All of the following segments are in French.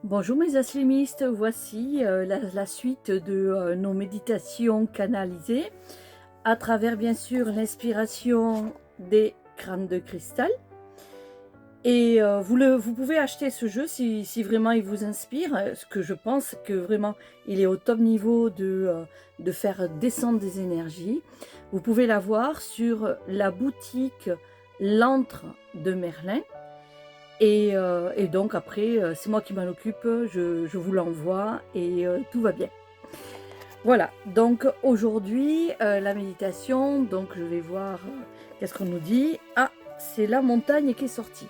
Bonjour mes aslimistes, voici la suite de nos méditations canalisées à travers bien sûr l'inspiration des crânes de cristal. Et vous pouvez acheter ce jeu si vraiment il vous inspire, ce que je pense que vraiment il est au top niveau de faire descendre des énergies. Vous pouvez l'avoir sur la boutique L'Antre de Merlin. Et donc après, c'est moi qui m'en occupe, je vous l'envoie et tout va bien. Voilà, donc aujourd'hui, la méditation, donc je vais voir qu'est-ce qu'on nous dit. Ah, c'est la montagne qui est sortie.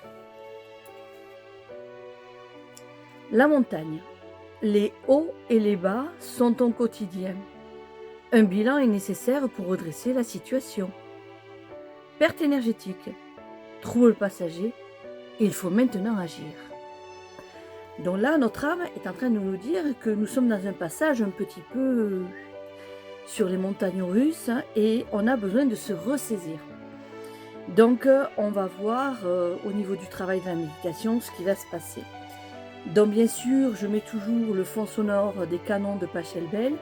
La montagne. Les hauts et les bas sont ton quotidien. Un bilan est nécessaire pour redresser la situation. Perte énergétique. Trouble passager. Il faut maintenant agir. Donc là, notre âme est en train de nous dire que nous sommes dans un passage un petit peu sur les montagnes russes et on a besoin de se ressaisir. Donc on va voir au niveau du travail de la méditation ce qui va se passer. Donc bien sûr, je mets toujours le fond sonore des canons de Pachelbel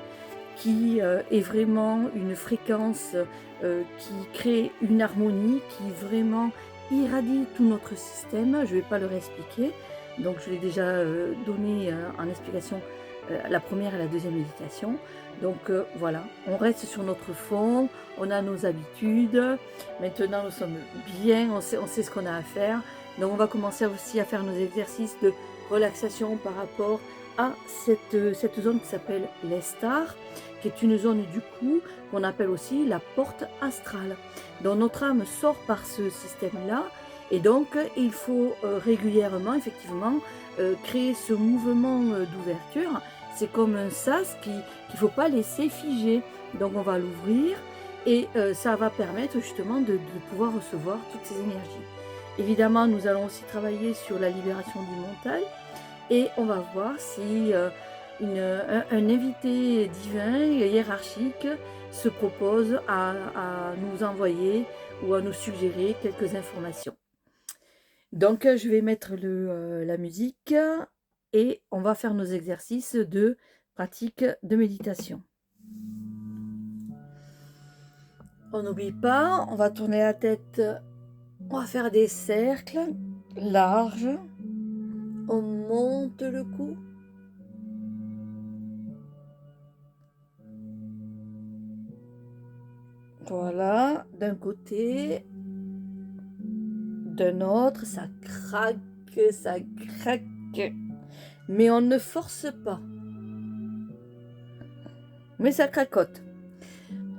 qui est vraiment une fréquence qui crée une harmonie, qui vraiment irradie tout notre système. Je ne vais pas le réexpliquer, donc je l'ai déjà donné en explication la première et la deuxième méditation. Donc voilà, on reste sur notre fond, on a nos habitudes, maintenant nous sommes bien, on sait ce qu'on a à faire. Donc on va commencer aussi à faire nos exercices de relaxation par rapport à cette zone qui s'appelle l'Estar, qui est une zone du cou qu'on appelle aussi la porte astrale. Donc notre âme sort par ce système-là et donc il faut régulièrement effectivement créer ce mouvement d'ouverture. C'est comme un sas qu'il ne faut pas laisser figer. Donc on va l'ouvrir et ça va permettre justement de pouvoir recevoir toutes ces énergies. Évidemment, nous allons aussi travailler sur la libération du mental et on va voir si un invité divin, hiérarchique, se propose à nous envoyer ou à nous suggérer quelques informations. Donc, je vais mettre la musique et on va faire nos exercices de pratique de méditation. On n'oublie pas, on va tourner la tête, on va faire des cercles larges, on monte le cou. Voilà, d'un côté, d'un autre, ça craque, mais on ne force pas, mais ça cracote.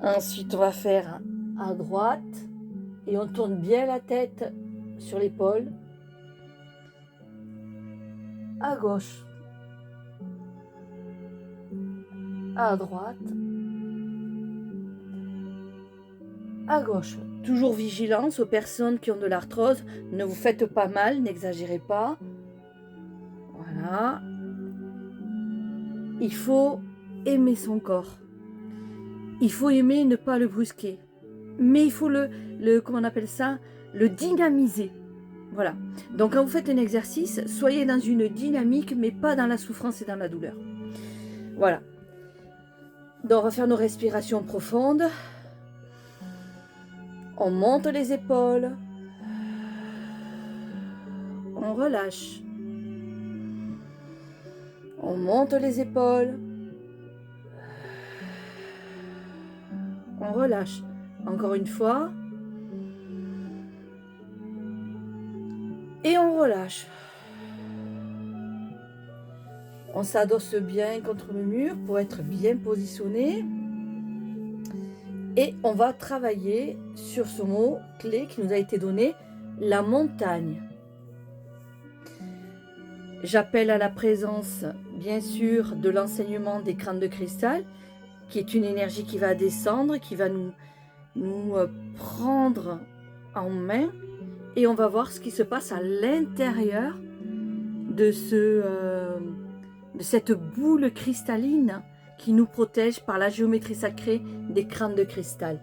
Ensuite, on va faire à droite et on tourne bien la tête sur l'épaule, à gauche, à droite, à gauche. Toujours vigilance aux personnes qui ont de l'arthrose, ne vous faites pas mal, n'exagérez pas. Voilà. Il faut aimer son corps. Il faut aimer ne pas le brusquer. Mais il faut comment on appelle ça, le dynamiser. Voilà. Donc quand vous faites un exercice, soyez dans une dynamique, mais pas dans la souffrance et dans la douleur. Voilà. Donc on va faire nos respirations profondes. On monte les épaules. On relâche. On monte les épaules. On relâche. Encore une fois. Et on relâche. On s'adosse bien contre le mur pour être bien positionné. Et on va travailler sur ce mot clé qui nous a été donné, la montagne. J'appelle à la présence, bien sûr, de l'enseignement des crânes de cristal, qui est une énergie qui va descendre, qui va nous prendre en main. Et on va voir ce qui se passe à l'intérieur de cette boule cristalline qui nous protège par la géométrie sacrée des crânes de cristal.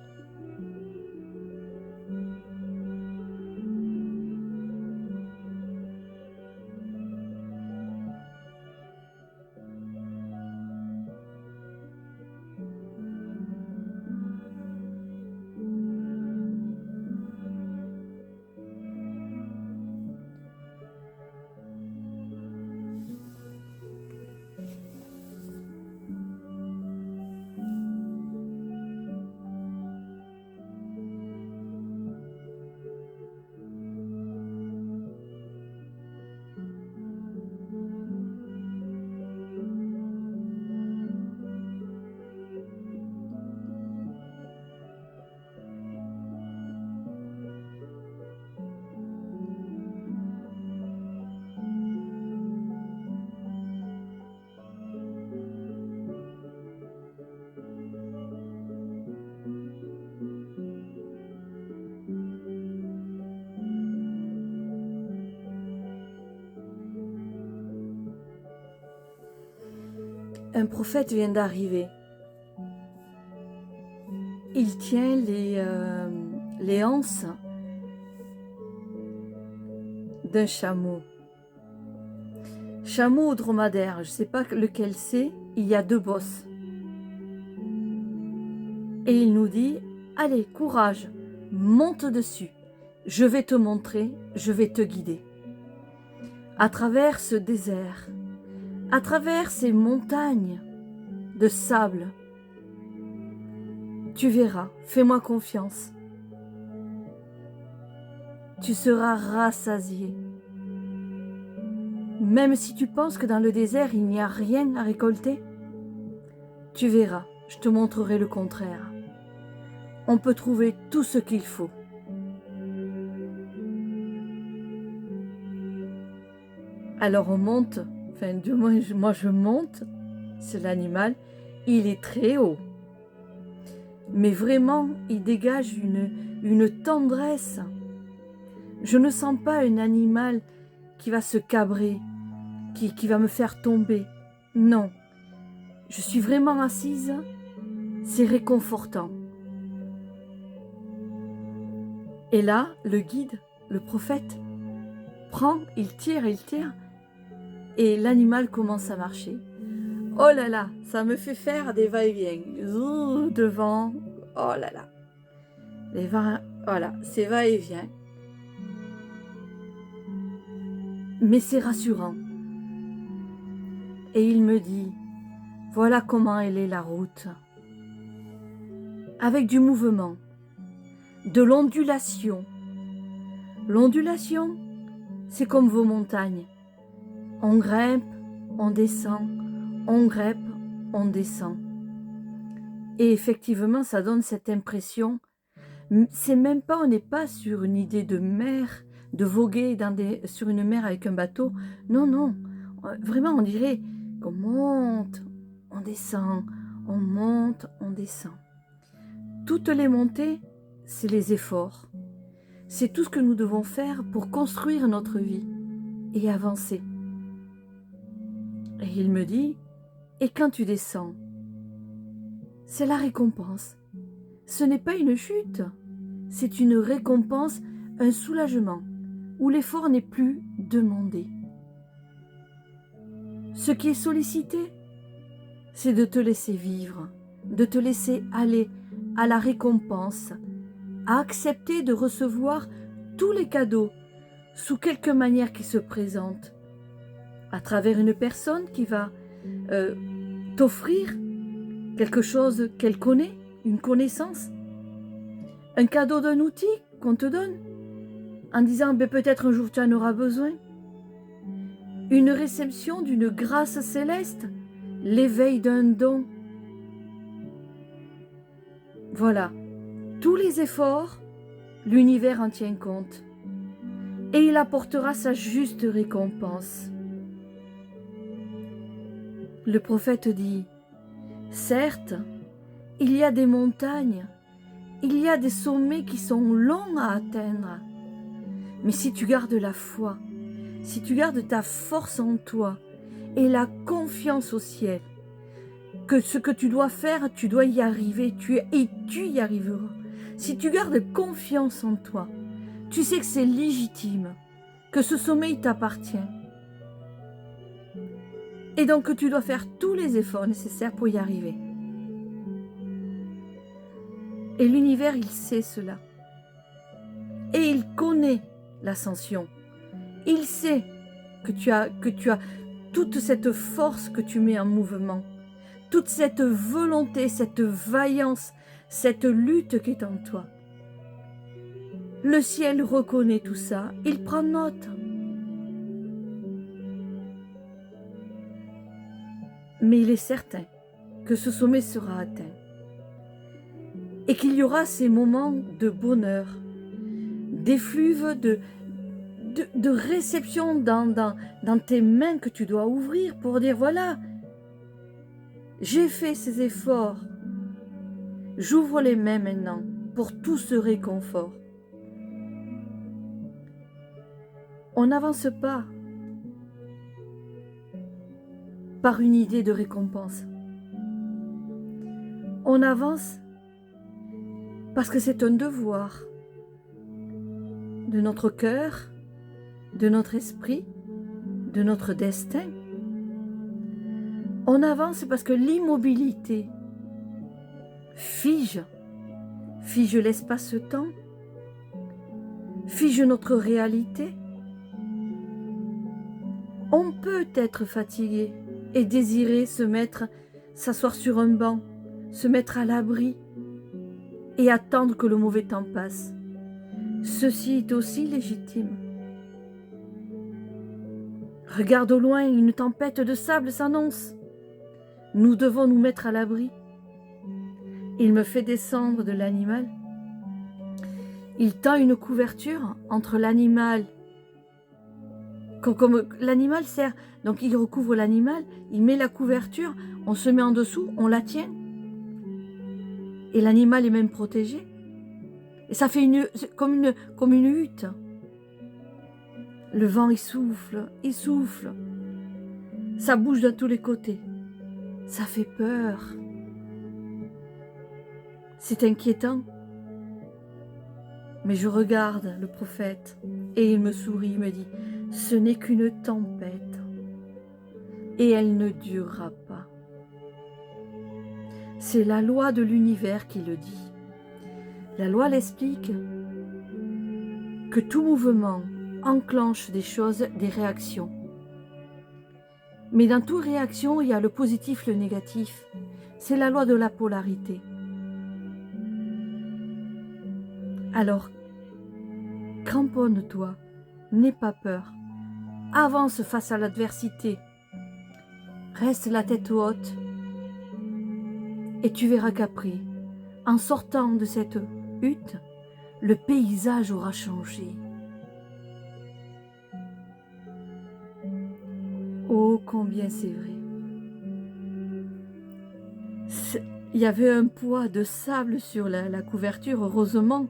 un prophète vient d'arriver. Il tient les anses d'un chameau. Chameau ou dromadaire, je ne sais pas lequel c'est, il y a 2 bosses. Et il nous dit, allez, courage, monte dessus, je vais te montrer, je vais te guider. À travers ce désert, à travers ces montagnes de sable, tu verras, fais-moi confiance. Tu seras rassasié. Même si tu penses que dans le désert, il n'y a rien à récolter, tu verras, je te montrerai le contraire. On peut trouver tout ce qu'il faut. Alors on monte, enfin du moins moi je monte, c'est l'animal, il est très haut. Mais vraiment, il dégage une tendresse. Je ne sens pas un animal qui va se cabrer, qui va me faire tomber. Non, je suis vraiment assise, c'est réconfortant. Et là, le guide, le prophète, prend, il tire, et l'animal commence à marcher. Oh là là, ça me fait faire des va-et-vient. Devant, oh là là. Voilà, c'est va-et-vient. Mais c'est rassurant. Et il me dit, voilà comment elle est la route. Avec du mouvement, de l'ondulation. L'ondulation, c'est comme vos montagnes. On grimpe, on descend, on grimpe, on descend. Et effectivement, ça donne cette impression. C'est même pas, on n'est pas sur une idée de mer, de voguer sur une mer avec un bateau. Non, non. Vraiment, on dirait qu'on monte, on descend, on monte, on descend. Toutes les montées, c'est les efforts. C'est tout ce que nous devons faire pour construire notre vie et avancer. Et il me dit, et quand tu descends, c'est la récompense. Ce n'est pas une chute, c'est une récompense, un soulagement, où l'effort n'est plus demandé. Ce qui est sollicité, c'est de te laisser vivre, de te laisser aller à la récompense, à accepter de recevoir tous les cadeaux sous quelque manière qui se présente, à travers une personne qui va t'offrir quelque chose qu'elle connaît, une connaissance, un cadeau d'un outil qu'on te donne, en disant peut-être un jour tu en auras besoin, une réception d'une grâce céleste, l'éveil d'un don. Voilà, tous les efforts, l'univers en tient compte et il apportera sa juste récompense. Le prophète dit, certes, il y a des montagnes, il y a des sommets qui sont longs à atteindre, mais si tu gardes la foi, si tu gardes ta force en toi et la confiance au ciel, que ce que tu dois faire, tu dois y arriver, et tu y arriveras. Si tu gardes confiance en toi, tu sais que c'est légitime, que ce sommet t'appartient. Et donc que tu dois faire tous les efforts nécessaires pour y arriver. Et l'univers, il sait cela. Et il connaît l'ascension. Il sait que tu as toute cette force que tu mets en mouvement, toute cette volonté, cette vaillance, cette lutte qui est en toi. Le ciel reconnaît tout ça, il prend note. Mais il est certain que ce sommet sera atteint et qu'il y aura ces moments de bonheur, d'effluves de réception dans tes mains que tu dois ouvrir pour dire voilà, j'ai fait ces efforts, j'ouvre les mains maintenant pour tout ce réconfort. On n'avance pas. par une idée de récompense. On avance parce que c'est un devoir de notre cœur, de notre esprit, de notre destin. On avance parce que l'immobilité fige l'espace-temps, fige notre réalité. On peut être fatigué et désirer s'asseoir sur un banc, se mettre à l'abri et attendre que le mauvais temps passe. Ceci est aussi légitime. Regarde au loin, une tempête de sable s'annonce. Nous devons nous mettre à l'abri. Il me fait descendre de l'animal. Il tend une couverture entre l'animal. Comme l'animal sert, donc il recouvre l'animal, il met la couverture, on se met en dessous, on la tient. Et l'animal est même protégé. Et ça fait comme une hutte. Le vent, il souffle. Ça bouge de tous les côtés. Ça fait peur. C'est inquiétant. Mais je regarde le prophète et il me sourit, il me dit, ce n'est qu'une tempête et elle ne durera pas. C'est la loi de l'univers qui le dit. La loi l'explique que tout mouvement enclenche des choses, des réactions. Mais dans toute réaction, il y a le positif, le négatif. C'est la loi de la polarité. Alors, cramponne-toi, n'aie pas peur. Avance face à l'adversité. Reste la tête haute. Et tu verras qu'après, en sortant de cette hutte, le paysage aura changé. Oh, combien c'est vrai. Il y avait un poids de sable sur la couverture, heureusement.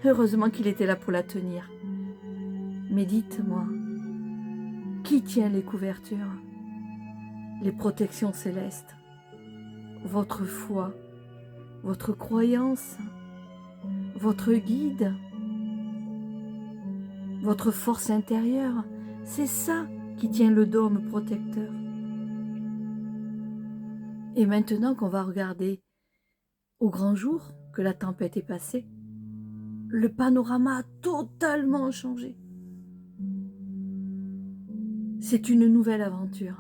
Heureusement qu'il était là pour la tenir. Mais dites-moi, qui tient les couvertures? Les protections célestes. Votre foi, votre croyance, votre guide, votre force intérieure, c'est ça qui tient le dôme protecteur. Et maintenant qu'on va regarder au grand jour que la tempête est passée, le panorama a totalement changé. C'est une nouvelle aventure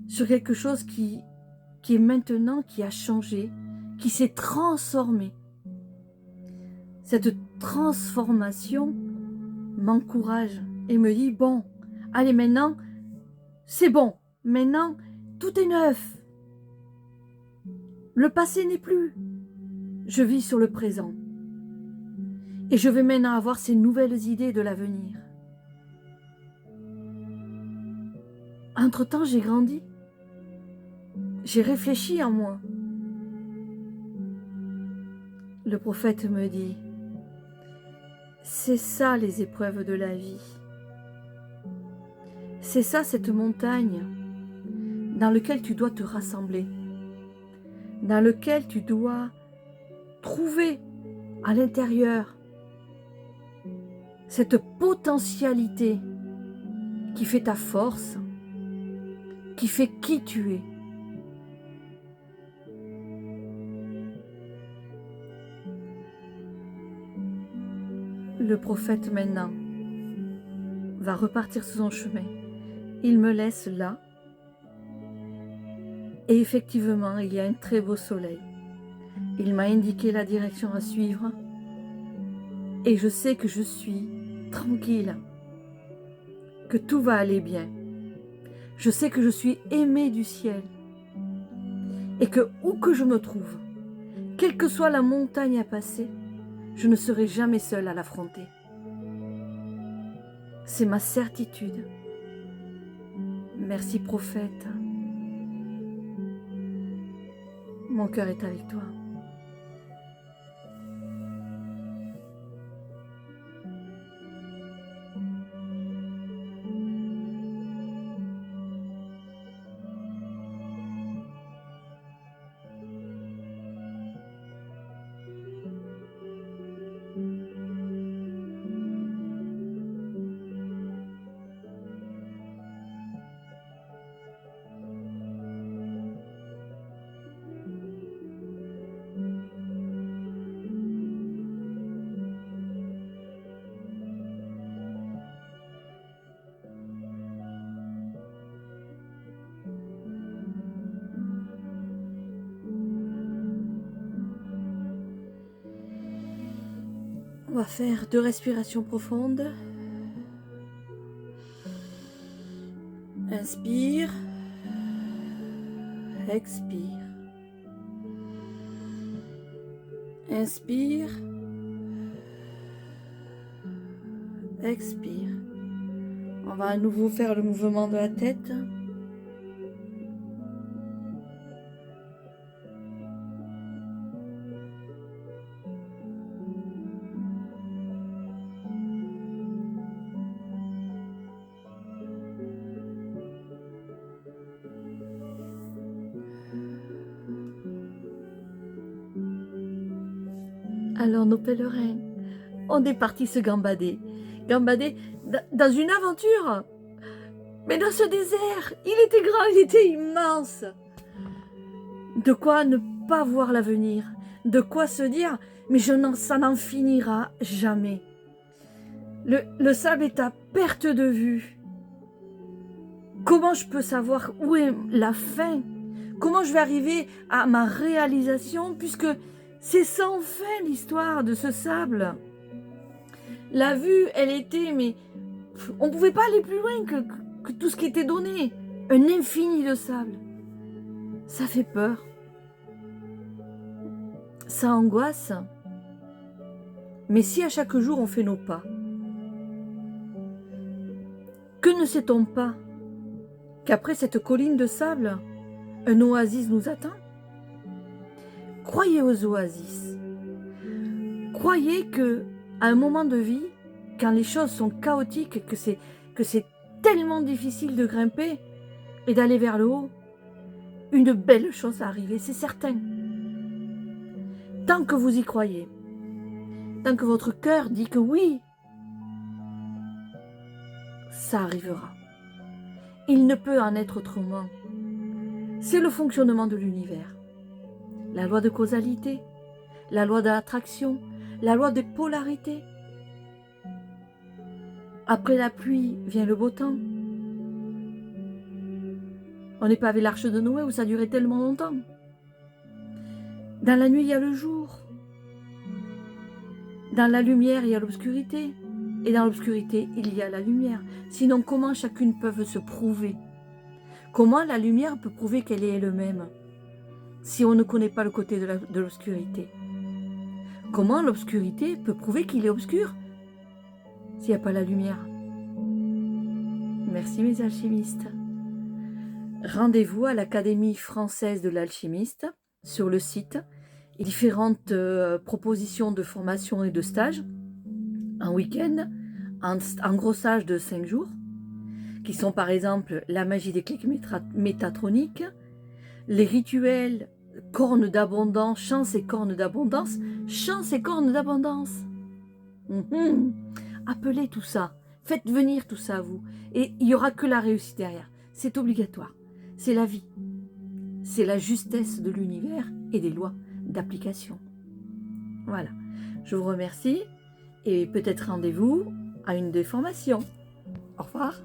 sur quelque chose qui est maintenant, qui a changé, qui s'est transformé. Cette transformation m'encourage et me dit, bon, allez maintenant, c'est bon, maintenant tout est neuf. Le passé n'est plus. Je vis sur le présent. Et je vais maintenant avoir ces nouvelles idées de l'avenir. Entre-temps, j'ai grandi. J'ai réfléchi en moi. Le prophète me dit, c'est ça les épreuves de la vie. C'est ça cette montagne dans laquelle tu dois te rassembler, dans laquelle tu dois trouver à l'intérieur cette potentialité qui fait ta force, qui fait qui tu es. Le prophète maintenant va repartir sur son chemin. Il me laisse là. Et effectivement, il y a un très beau soleil. Il m'a indiqué la direction à suivre. Et je sais que je suis tranquille, que tout va aller bien. Je sais que je suis aimée du ciel. Et que où que je me trouve, quelle que soit la montagne à passer, je ne serai jamais seule à l'affronter. C'est ma certitude. Merci prophète. Mon cœur est avec toi. On va faire 2 respirations profondes. Inspire. Expire. Inspire. Expire. On va à nouveau faire le mouvement de la tête. Alors nos pèlerins, on est parti se gambader. Gambader dans une aventure. Mais dans ce désert, il était grand, il était immense. De quoi ne pas voir l'avenir. De quoi se dire, mais ça n'en finira jamais. Le sable est à perte de vue. Comment je peux savoir où est la fin? Comment je vais arriver à ma réalisation puisque c'est sans fin l'histoire de ce sable. La vue, elle était, mais on ne pouvait pas aller plus loin que tout ce qui était donné. Un infini de sable. Ça fait peur. Ça angoisse. Mais si à chaque jour on fait nos pas, que ne sait-on pas qu'après cette colline de sable, un oasis nous attend? Croyez aux oasis. Croyez que à un moment de vie, quand les choses sont chaotiques, que c'est tellement difficile de grimper et d'aller vers le haut, une belle chose va arriver, c'est certain. Tant que vous y croyez, tant que votre cœur dit que oui, ça arrivera. Il ne peut en être autrement. C'est le fonctionnement de l'univers. La loi de causalité, la loi de l'attraction, la loi des polarités. Après la pluie vient le beau temps. On n'est pas avec l'arche de Noé où ça durait tellement longtemps. Dans la nuit, il y a le jour. Dans la lumière, il y a l'obscurité. Et dans l'obscurité, il y a la lumière. Sinon, comment chacune peut se prouver? Comment la lumière peut prouver qu'elle est elle-même si on ne connaît pas le côté de l'obscurité? Comment l'obscurité peut prouver qu'il est obscur s'il n'y a pas la lumière? Merci mes alchimistes. Rendez-vous à l'Académie française de l'alchimiste sur le site. Et différentes propositions de formation et de stage en week-end, en gros stage de 5 jours, qui sont par exemple la magie des clics métatroniques, les rituels cornes d'abondance, chance et cornes d'abondance, chance et cornes d'abondance. Appelez tout ça, faites venir tout ça à vous, et il n'y aura que la réussite derrière. C'est obligatoire, c'est la vie, c'est la justesse de l'univers et des lois d'application. Voilà, je vous remercie et peut-être rendez-vous à une des formations. Au revoir.